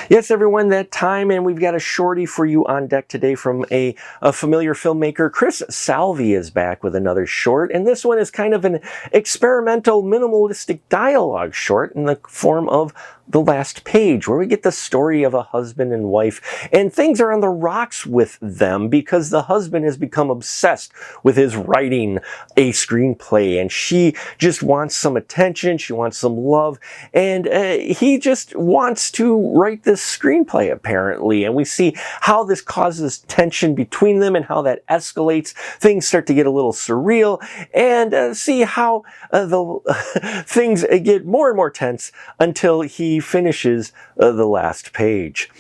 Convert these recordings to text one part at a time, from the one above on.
Yes, everyone, that time, and we've got a shorty for you on deck today from a familiar filmmaker. Chris Salvi is back with another short, and this one is kind of an experimental, minimalistic dialogue short in the form of The Last Page, where we get the story of a husband and wife, and things are on the rocks with them because the husband has become obsessed with his writing a screenplay, and she just wants some attention, she wants some love, and he just wants to write this screenplay, apparently, and we see how this causes tension between them and how that escalates. Things start to get a little surreal, and see how the things get more and more tense until he finishes the last page.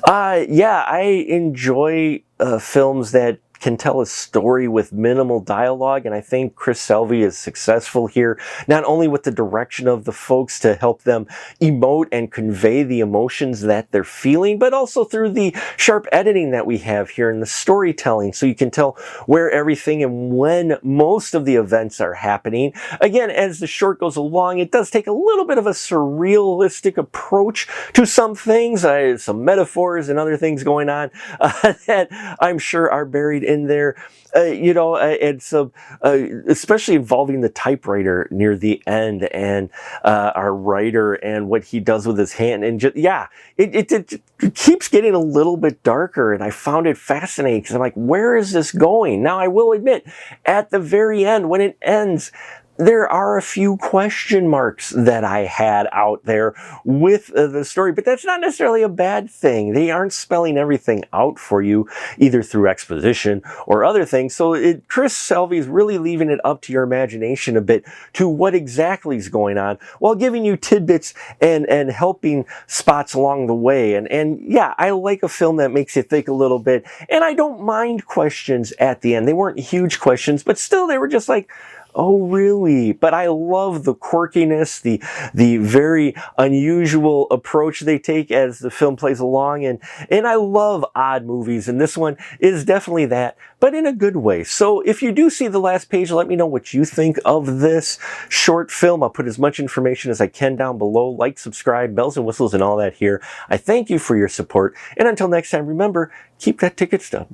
Yeah, I enjoy films that can tell a story with minimal dialogue, and I think Chris Salvi is successful here, not only with the direction of the folks to help them emote and convey the emotions that they're feeling, but also through the sharp editing that we have here in the storytelling, so you can tell where everything and when most of the events are happening. Again, as the short goes along, it does take a little bit of a surrealistic approach to some things, some metaphors and other things going on that I'm sure are buried in there, and some, especially involving the typewriter near the end, and our writer and what he does with his hand, and just, yeah, it keeps getting a little bit darker, and I found it fascinating because I'm like, where is this going? Now, I will admit, at the very end, when it ends, there are a few question marks that I had out there with the story, but that's not necessarily a bad thing. They aren't spelling everything out for you, either through exposition or other things. So Chris Salvi is really leaving it up to your imagination a bit to what exactly is going on, while giving you tidbits and helping spots along the way. And yeah, I like a film that makes you think a little bit, and I don't mind questions at the end. They weren't huge questions, but still they were just like, oh, really? But I love the quirkiness, the very unusual approach they take as the film plays along, and I love odd movies, and this one is definitely that, but in a good way. So if you do see The Last Page, let me know what you think of this short film. I'll put as much information as I can down below. Like, subscribe, bells and whistles, and all that here. I thank you for your support, and until next time, remember, keep that ticket stub.